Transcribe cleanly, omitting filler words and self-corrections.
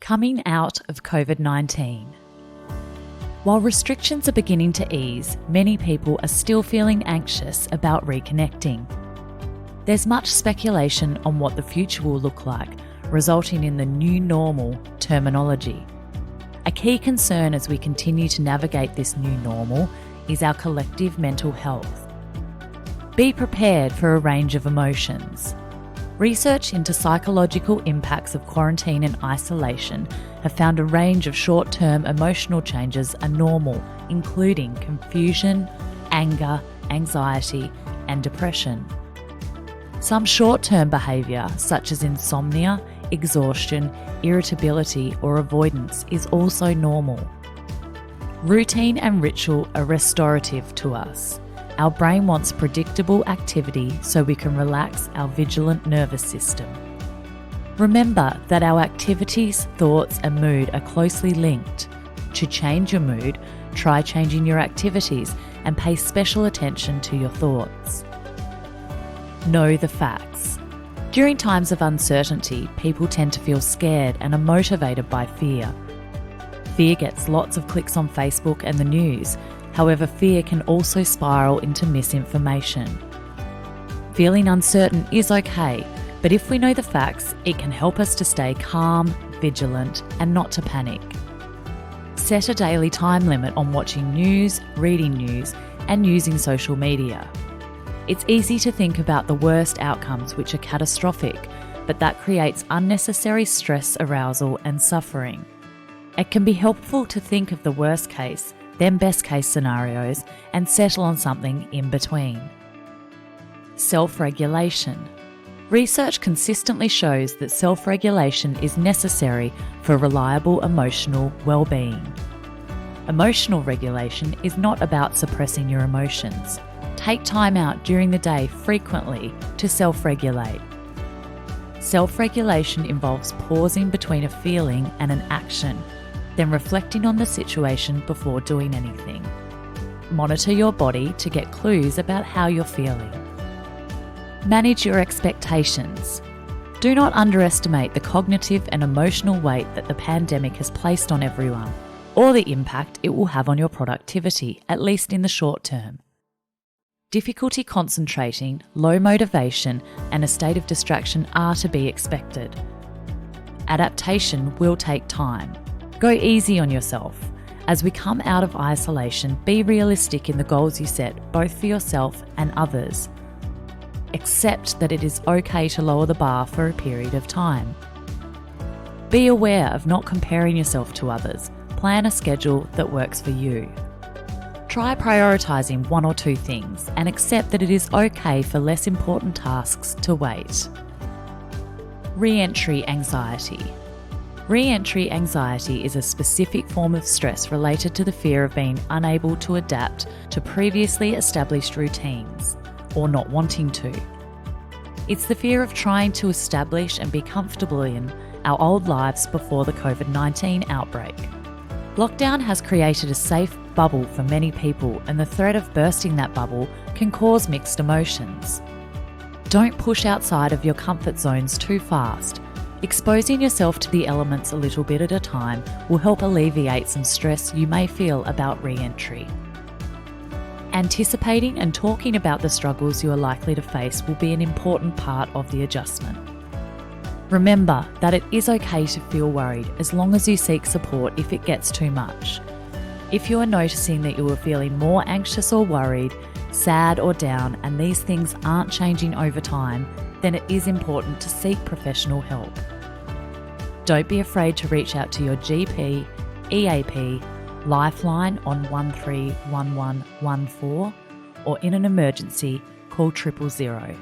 Coming out of COVID-19. While restrictions are beginning to ease, many people are still feeling anxious about reconnecting. There's much speculation on what the future will look like, resulting in the new normal terminology. A key concern as we continue to navigate this new normal is our collective mental health. Be prepared for a range of emotions. Research into psychological impacts of quarantine and isolation have found a range of short-term emotional changes are normal, including confusion, anger, anxiety, and depression. Some short-term behaviour, such as insomnia, exhaustion, irritability, or avoidance, is also normal. Routine and ritual are restorative to us. Our brain wants predictable activity so we can relax our vigilant nervous system. Remember that our activities, thoughts, and mood are closely linked. To change your mood, try changing your activities and pay special attention to your thoughts. Know the facts. During times of uncertainty, people tend to feel scared and are motivated by fear. Fear gets lots of clicks on Facebook and the news. However, fear can also spiral into misinformation. Feeling uncertain is okay, but if we know the facts, it can help us to stay calm, vigilant, and not to panic. Set a daily time limit on watching news, reading news, and using social media. It's easy to think about the worst outcomes, which are catastrophic, but that creates unnecessary stress, arousal, and suffering. It can be helpful to think of the worst case, then best case scenarios, and settle on something in between. Self-regulation. Research consistently shows that self-regulation is necessary for reliable emotional well-being. Emotional regulation is not about suppressing your emotions. Take time out during the day frequently to self-regulate. Self-regulation involves pausing between a feeling and an action, then reflecting on the situation before doing anything. Monitor your body to get clues about how you're feeling. Manage your expectations. Do not underestimate the cognitive and emotional weight that the pandemic has placed on everyone, or the impact it will have on your productivity, at least in the short term. Difficulty concentrating, low motivation, and a state of distraction are to be expected. Adaptation will take time. Go easy on yourself. As we come out of isolation, be realistic in the goals you set, both for yourself and others. Accept that it is okay to lower the bar for a period of time. Be aware of not comparing yourself to others. Plan a schedule that works for you. Try prioritising one or two things and accept that it is okay for less important tasks to wait. Reentry anxiety. Reentry anxiety is a specific form of stress related to the fear of being unable to adapt to previously established routines, or not wanting to. It's the fear of trying to establish and be comfortable in our old lives before the COVID-19 outbreak. Lockdown has created a safe bubble for many people, and the threat of bursting that bubble can cause mixed emotions. Don't push outside of your comfort zones too fast. Exposing yourself to the elements a little bit at a time will help alleviate some stress you may feel about re-entry. Anticipating and talking about the struggles you are likely to face will be an important part of the adjustment. Remember that it is okay to feel worried as long as you seek support if it gets too much. If you are noticing that you are feeling more anxious or worried, sad or down, and these things aren't changing over time, then it is important to seek professional help. Don't be afraid to reach out to your GP, EAP, Lifeline on 131114, or in an emergency, call 000.